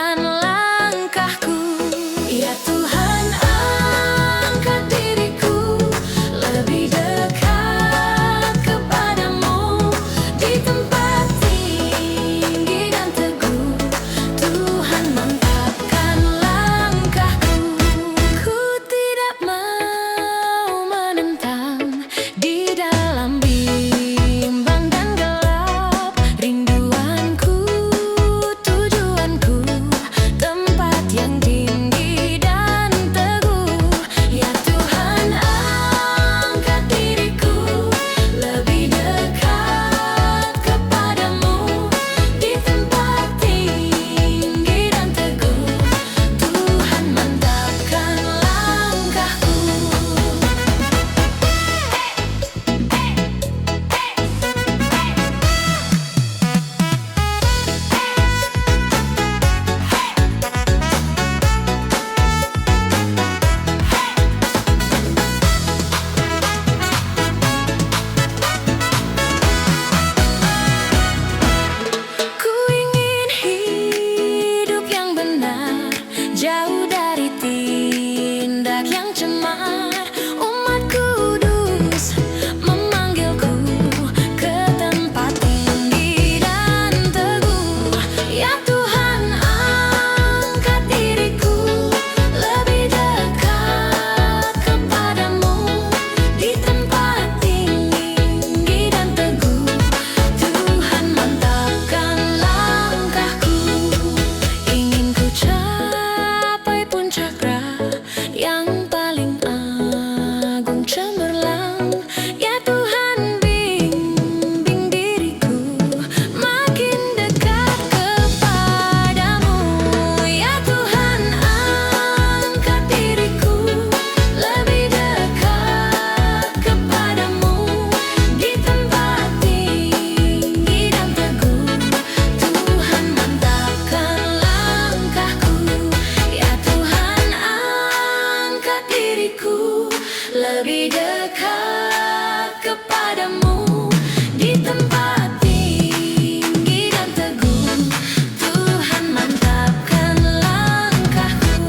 mantapkan langkahku. Ya Tuhan, angkat diriku lebih dekat kepadamu di tempat tinggi dan teguh. Tuhan, mantapkan langkahku. Ku tidak mau menentang di dalam bimbang dan gelap. Rinduanku, tujuanku, tempat yang tinggi dan teguh. Ya Tuhan, angkat diriku lebih dekat kepadamu di tempat tinggi dan teguh. Tuhan, mantapkan langkahku. Ku ingin hidup yang benar, jauh dari tindak yang cemar. Umat kudus memanggilku ke tempat tinggi dan teguh. Ya Tuhan, angkat diriku lebih dekat kepadamu di tempat tinggi dan teguh. Tuhan, mantapkan langkahku. Ingin ku capai puncak yang paling agung cemerlang. Ya Tuhan, bimbing diriku makin dekat kepadamu. Ya Tuhan, angkat diriku lebih dekat kepadamu di tempat tinggi dan teguh. Tuhan, mantapkan langkahku. Ya Tuhan, angkat diriku lebih dekat kepadamu di tempat tinggi dan teguh. Tuhan, mantapkan langkahku.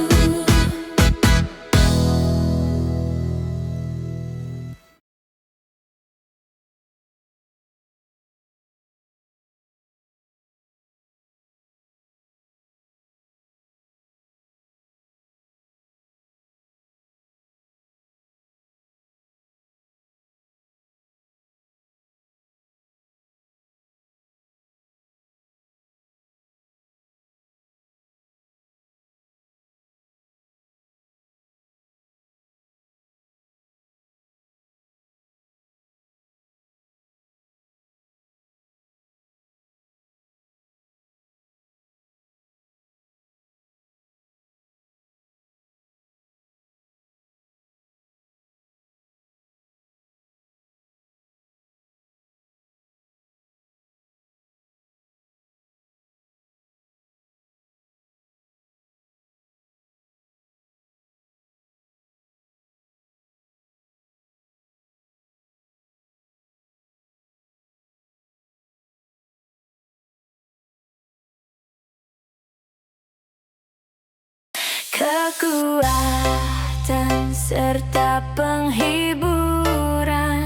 Kekuatan serta penghiburan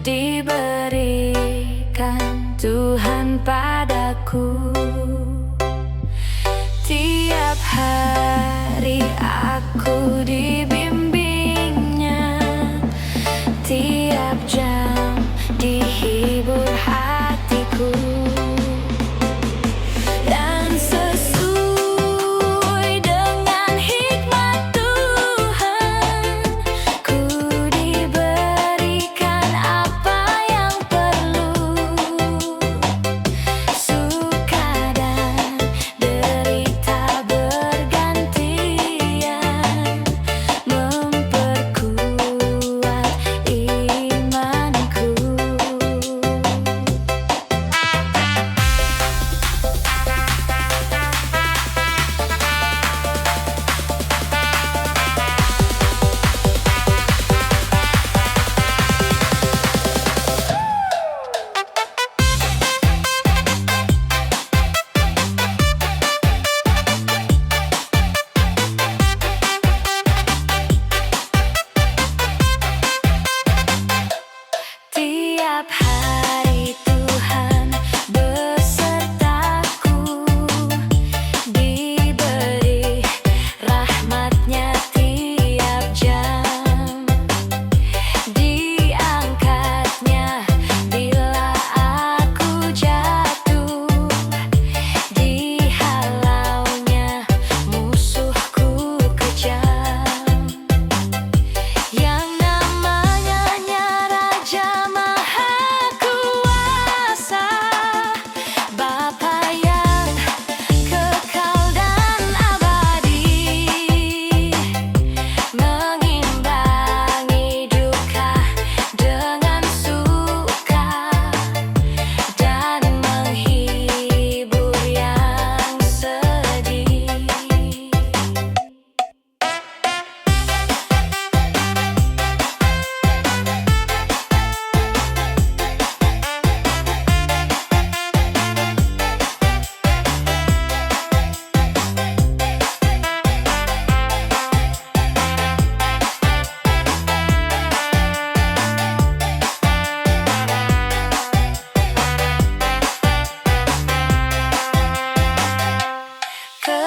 diberikan Tuhan padaku. Tiap hari aku dibimbingnya, tiap jam dihibur hatiku. Dan sesuai dengan hikmat Tuhan, ku diberikan apa yang perlu. Suka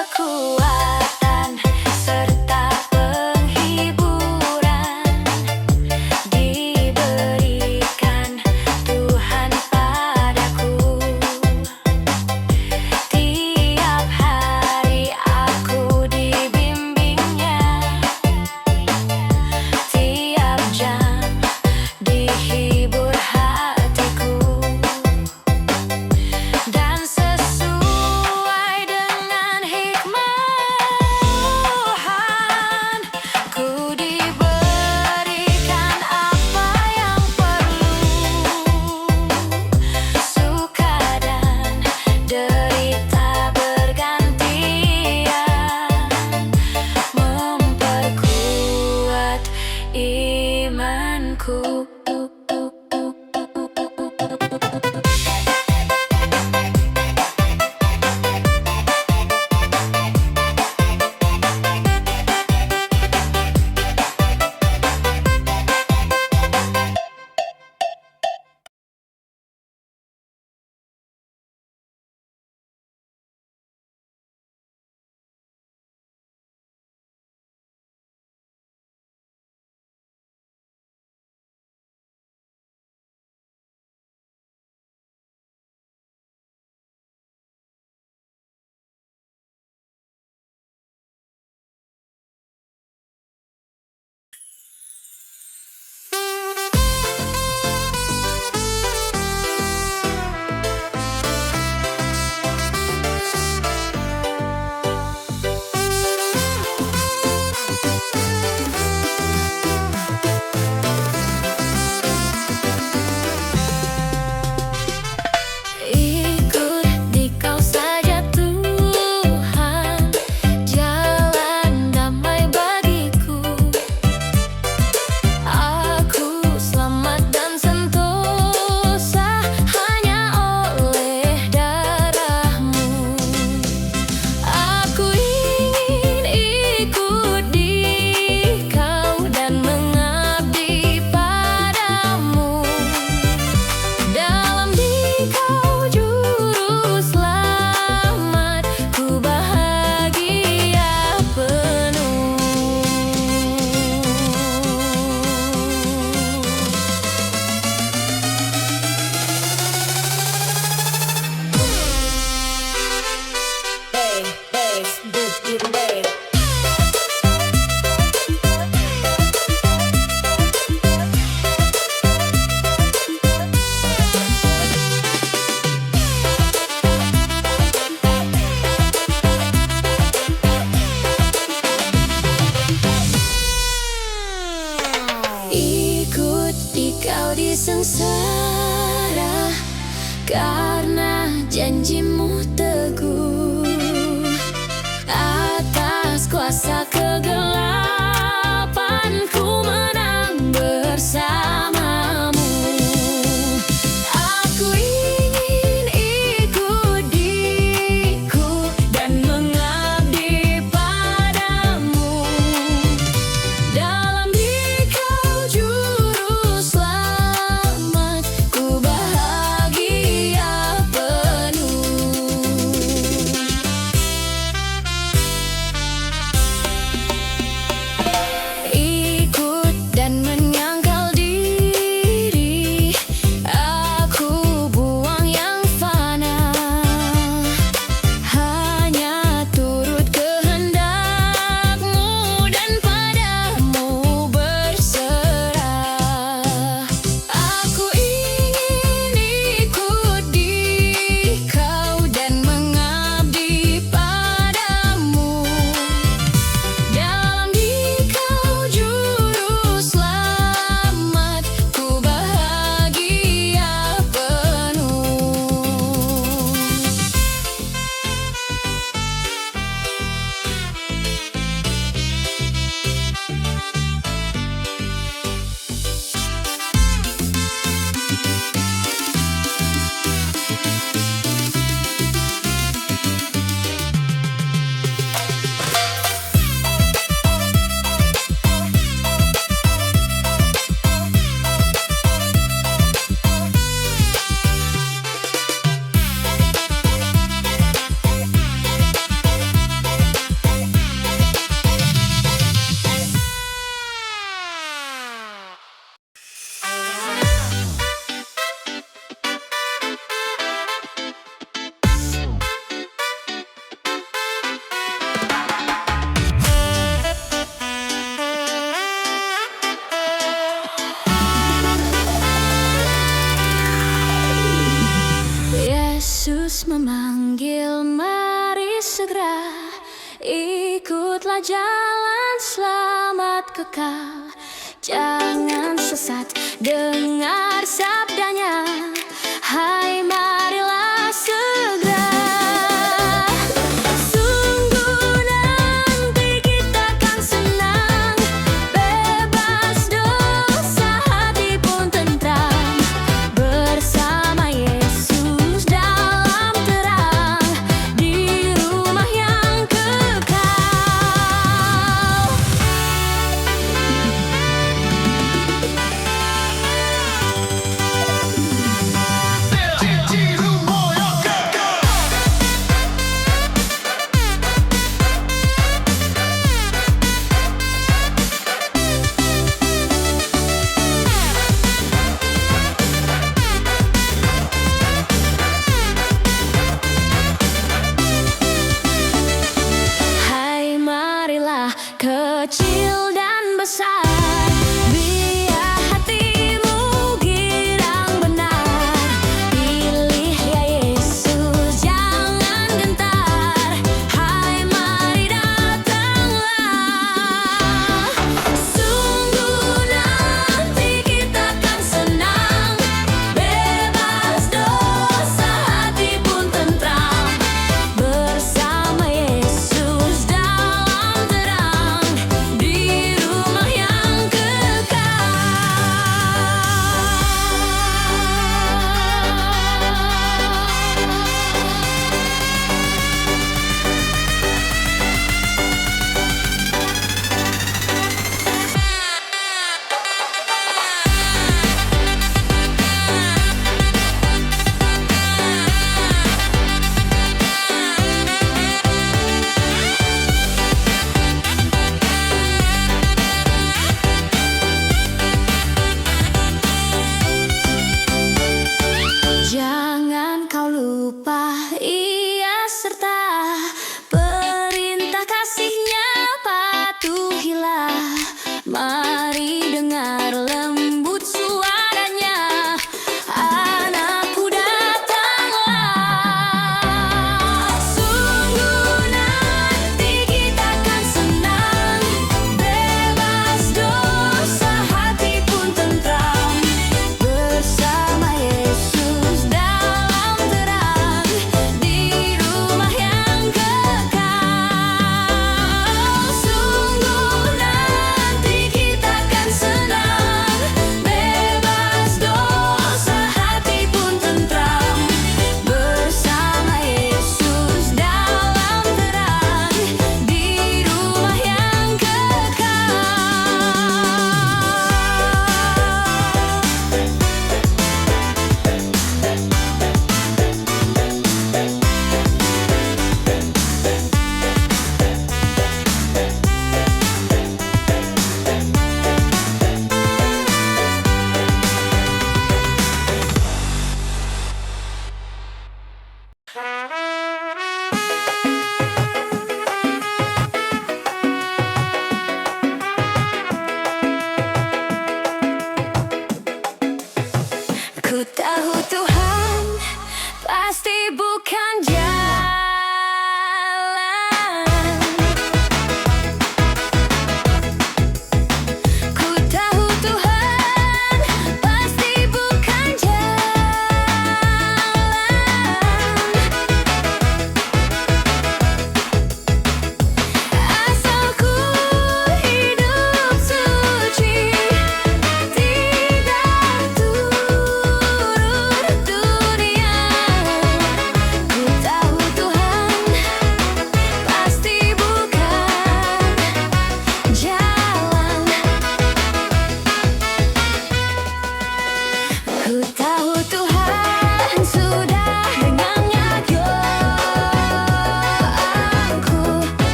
kekuatan serta penghiburan diberikan Tuhan padaku. Tiap hari aku dibimbingnya, tiap jam dihibur hatiku. Dan sesuai dengan hikmat Tuhan, ku diberikan apa yang perlu. Suka dan derita bergantian, memperkuat imanku. Ikut dikau saja Tuhan, jalan damai bagiku. Aku selamat dan sentosa hanya oleh darah-Mu. Aku ingin ikut dikau dan mengabdi padamu. Dalam dikau juru selamat, ku bahagia penuh. Hey, hey, beat, beat, beat. Ikut dikau di sengsara, karena janji-Mu teguh. Atas kuasa kegelapan ku menang bersama-Mu. Aku ingin ikut dikau dan mengabdi padamu. Dalam dikau juru selamat, ku bahagia Yesus memanggil, mari segera ikutlah jalan selamat kekal. Jangan sesat, dengar sabdanya, hai marilah segera. Sungguh nanti kita kan senang, bebas dosa, hati pun tentram, bersama Yesus dalam terang, di rumah yang kekal.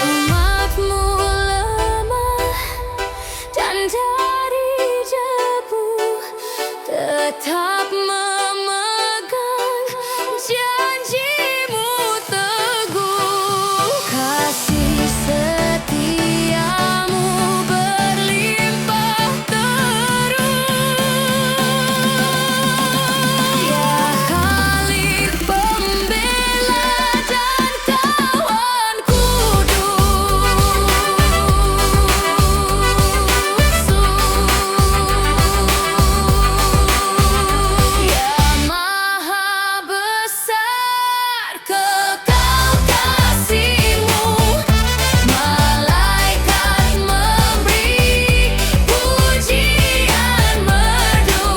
Umatmu lemah dan dari debu, tetap memegang janjimu teguh. Kasih setiamu berlimpah terus, ya Khalid pembela dan kawan Ya Maha Besar, kekal kasih-Mu, malaikat memberi pujian merdu,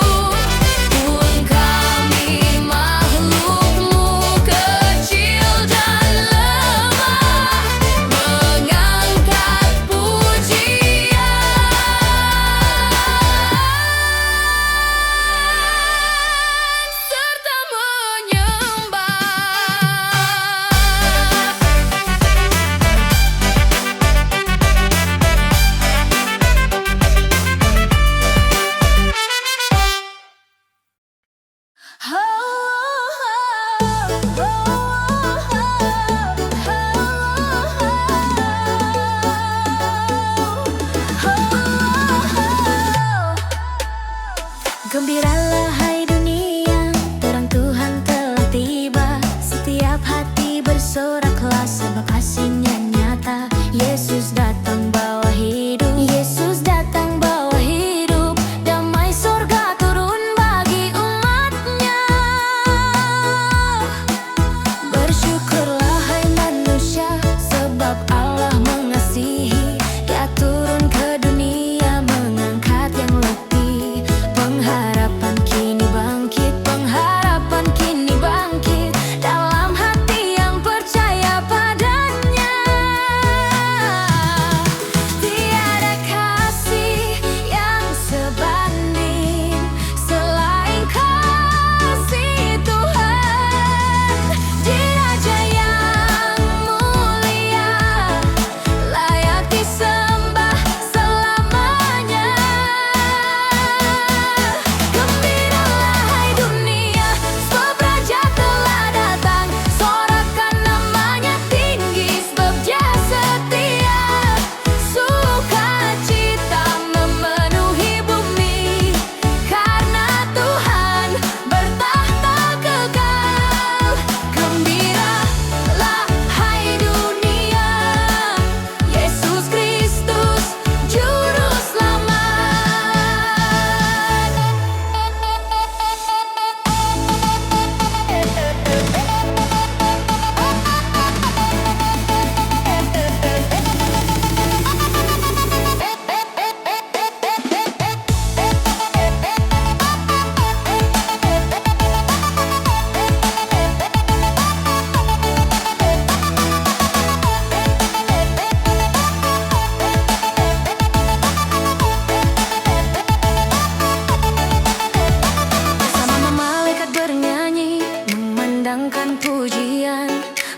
pun kami makhluk-Mu kecil dan lemah, mengangkat pujian serta menyembah. Gembiralah hai dunia, terang Tuhan telah tiba. Setiap hati bersoraklah sebab kasih-Nya nyata. Yesus datang bawa hidup, Yesus datang bawa hidup. Damai sorga turun bagi umat-Nya. Bersyukurlah hai manusia, sebab Allah mengasihi. Dia turun ke dunia mengangkat yang letih. Pengharapan kini bangkit, pengharapan kini bangkit dalam hati yang percaya padanya. Tiada kasih yang sebanding selain kasih Tuhan. Di Raja yang mulia, layak disembah selamanya. Gembiralah hai dunia, sebab Raja telah datang. Sorakan namanya tinggi, sebab Dia setia. Sukacita memenuhi bumi, karena Tuhan bertahta kekal. Gembiralah hai dunia, Yesus Kristus Juru Bersama malaikat bernyanyi, memandangkan pujian,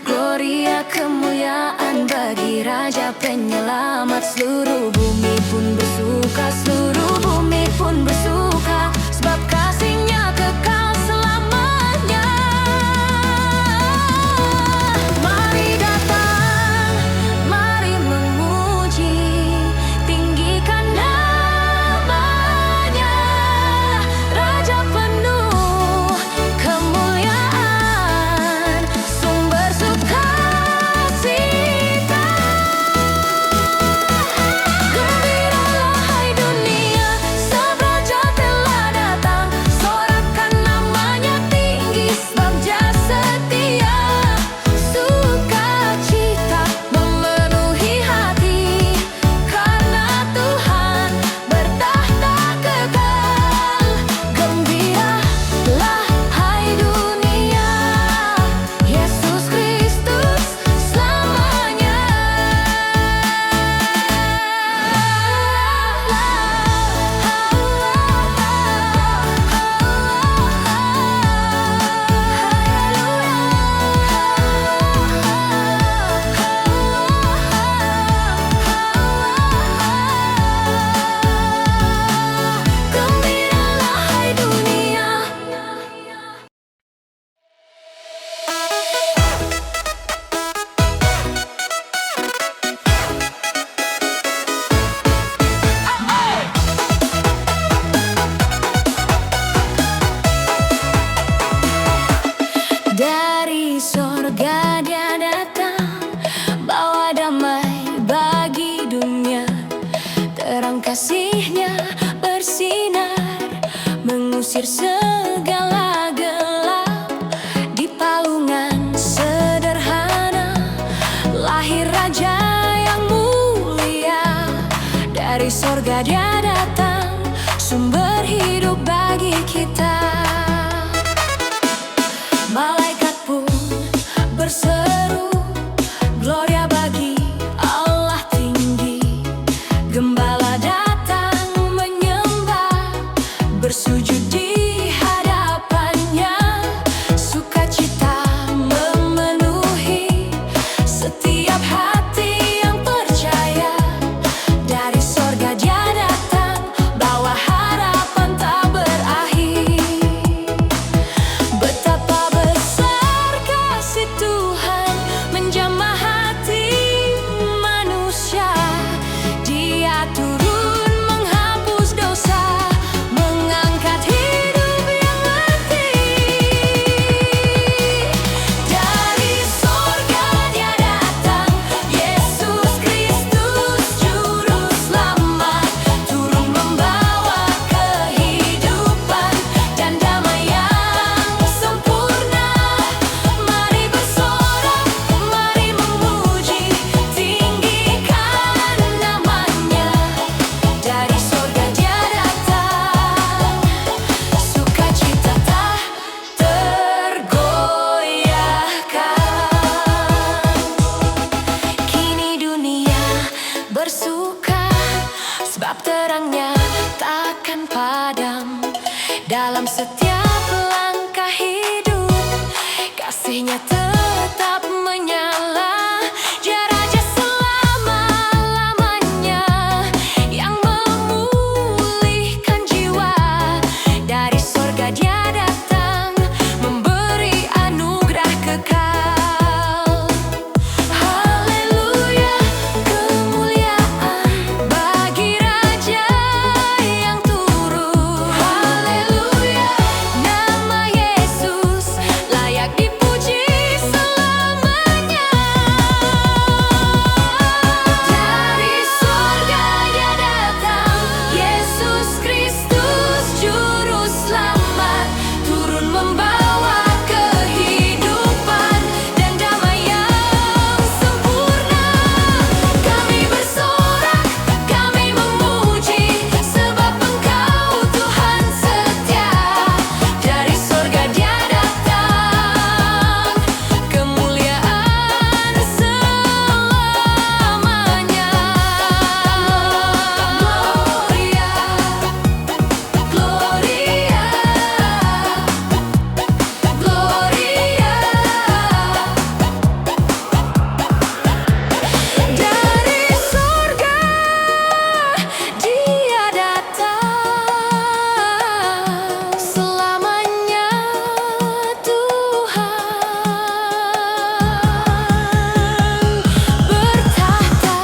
gloria kemuliaan bagi Raja Penyelamat. Seluruh bumi pun bersuka, seluruh bumi pun bersuka, sebab kasih-Nya kekal selamanya. Mari datang, mari memuji, tinggikan namanya. Raja penuh kemuliaan, sumber sukacita. Gembiralah mengusir segala gelap. Di palungan sederhana lahir Raja yang mulia. Dari sorga Dia datang, sumber hidup bagi kita. Malaikat pun berseru, Gloria bagi Allah tinggi. Gembala datang menyembah, bersujud di hadapannya. Sukacita memenuhi setiap hati yang percaya. Dari sorga Dia datang, bawa harapan tak berakhir. Betapa besar kasih Tuhan menjamah hati manusia. Dia turun menghapus dosa, mengangkat hidup yang mati. Dari sorga Dia datang, Yesus Kristus Juru Selamat. Turun membawa kehidupan dan damai yang sempurna. Mari bersorak, mari memuji, tinggikan namanya. Dari sorga Dia datang, sukacita tak tergoyahkan. Kini dunia bersuka, sebab terangnya takkan padam. Dalam setiap langkah hidup, kasih-Nya tetap menyala. Dia Raja selama-lamanya, yang memulihkan jiwa. Dari sorga Dia datang, memberi anugerah kekal. Haleluya, kemuliaan bagi Raja yang turun. Haleluya, nama Yesus layak dipuji selamanya. Dari sorga Dia datang, Yesus Kristus Juru Selamat. Turun membawa kehidupan dan damai yang sempurna. Kami bersorak, kami memuji, sebab Engkau Tuhan setia. Dari sorga Dia datang, kemuliaan selamanya. Gloria, Gloria, Gloria. Dari sorga Dia datang, selamanya Tuhan bertahta.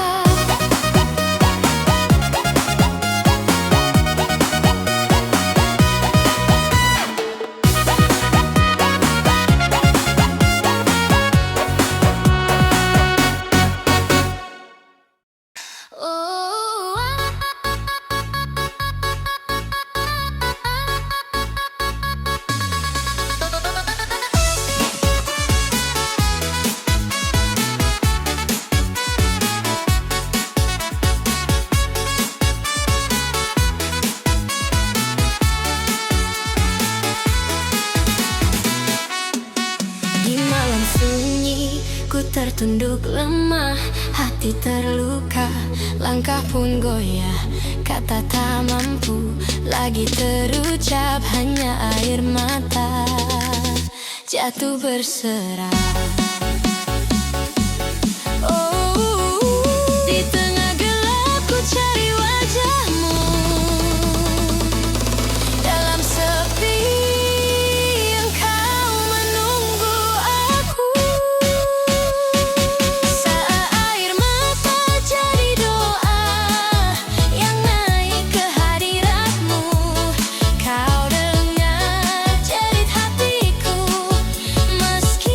Di malam sunyi ku tertunduk lemah, hati terluka, langkah pun goyah. Kata tak mampu lagi terucap, hanya air mata jatuh berserah. Di tengah gelap ku cari wajah-Mu. Dalam sepi Engkau menunggu aku. Saat air mata jadi doa yang naik ke hadirat-Mu. Kau dengar jerit hatiku, meski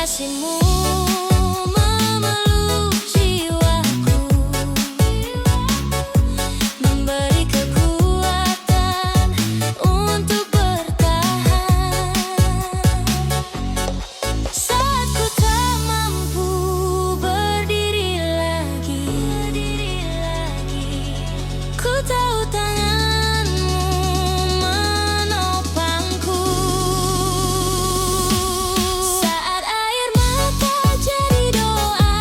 kasih-Mu memeluk jiwaku, memberi kekuatan untuk bertahan. Saat ku tak mampu berdiri lagi, ku tahu tangan-Mu menopangku. Saat air mata jadi doa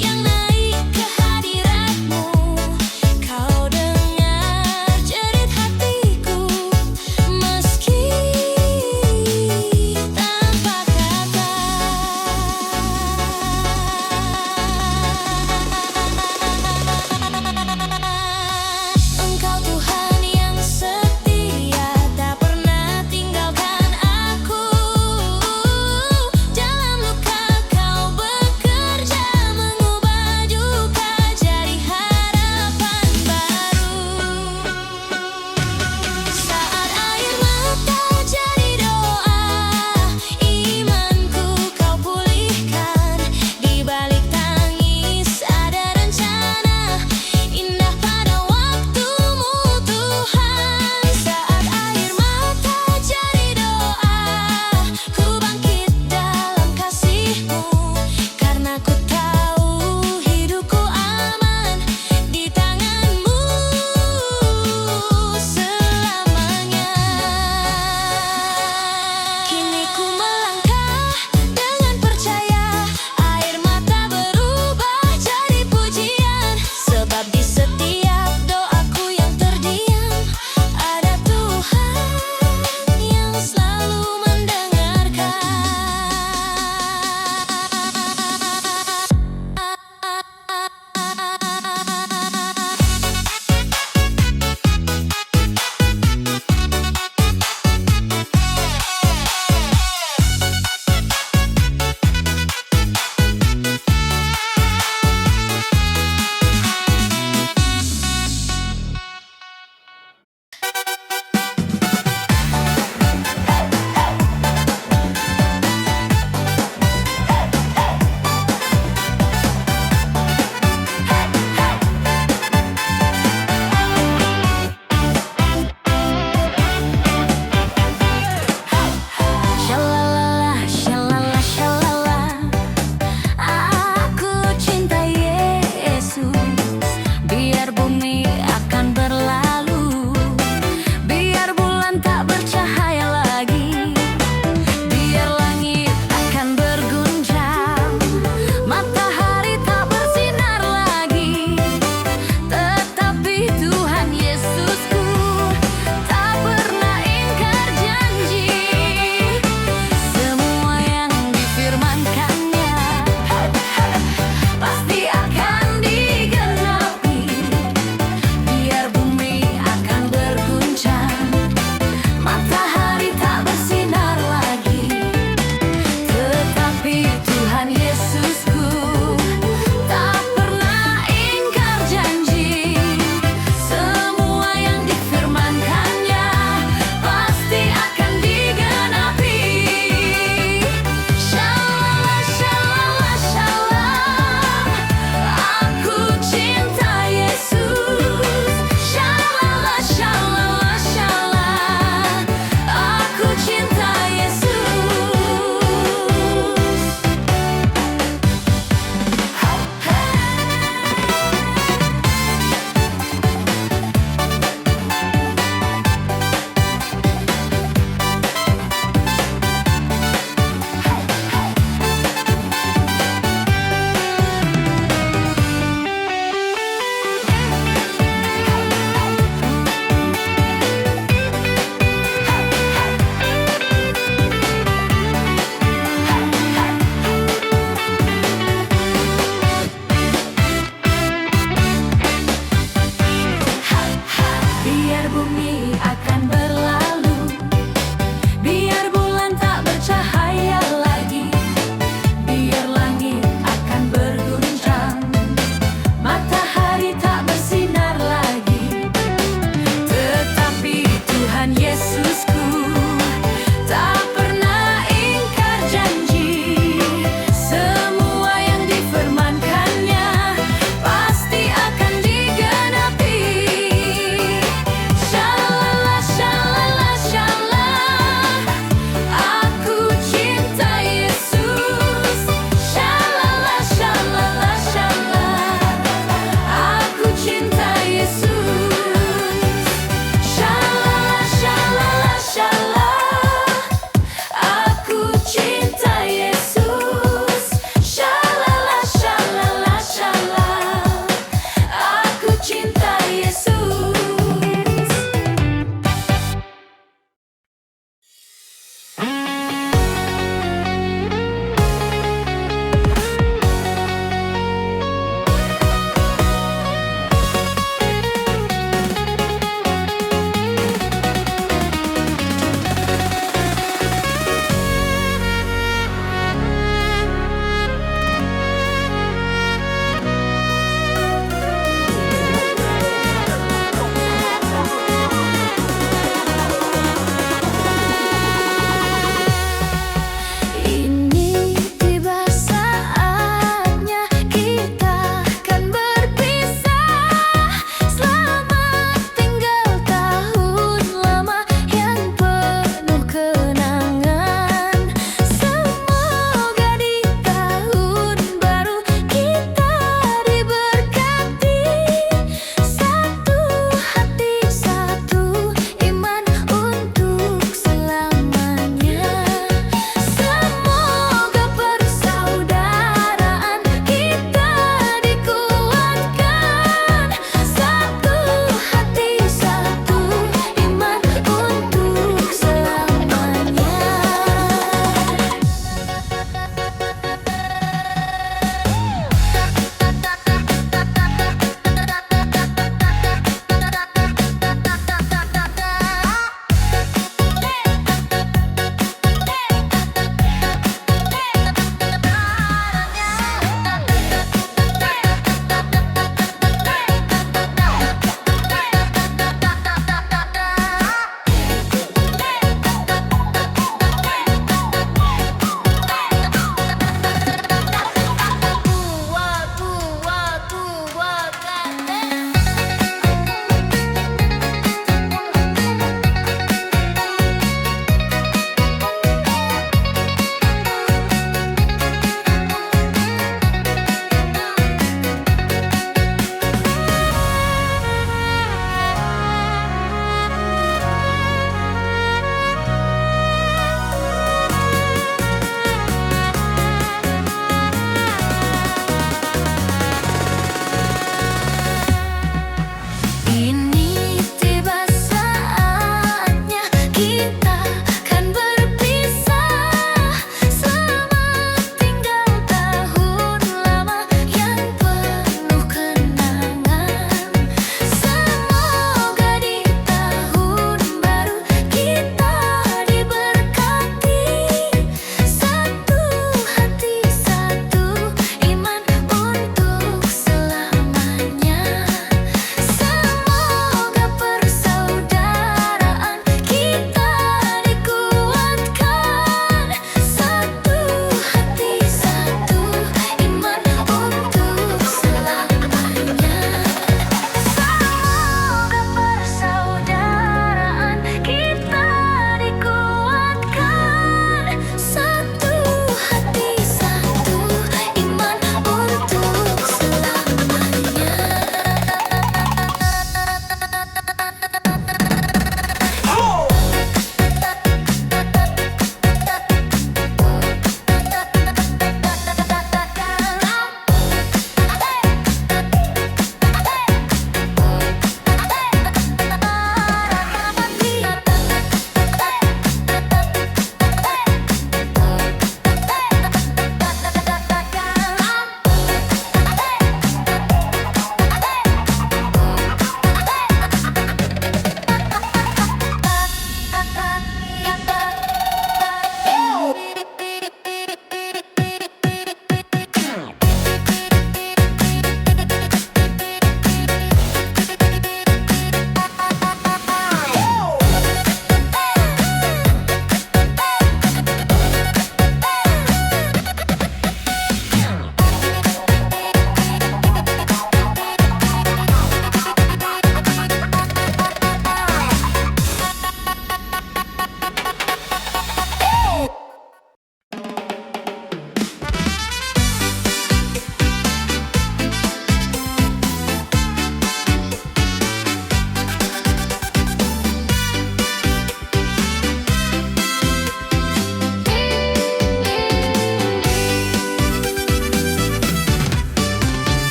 yang naik ke hadirat-Mu, Kau dengar jerit hatiku meski tanpa kata. Engkau Tuhan yang setia, tak pernah tinggalkan aku. Dalam luka Kau bekerja, mengubah duka jadi harapan baru. Saat air mata jadi doa, imanku Kau pulihkan. Di balik tangis ada rencana indah pada waktu-Mu Tuhan. Saat air mata jadi doa, ku bangkit dalam kasih-Mu, karena ku tahu hidupku aman di tangan-Mu selamanya. Kini ku melangkah dengan percaya, air mata berubah jadi pujian. Sebab di setiap doaku yang terdiam, ada Tuhan yang selalu mendengarkan. Shalala, shalala, shalala, aku cinta Yesus. Biar bumi akan berlalu, biar bulan tak bercahaya lagi, biar langit akan berguncang, matahari tak bersinar lagi, tetapi Tuhan Yesusku tak pernah ingkar janji. Semua yang difirmankan-Nya pasti akan digenapi.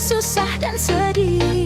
susah dan sedih.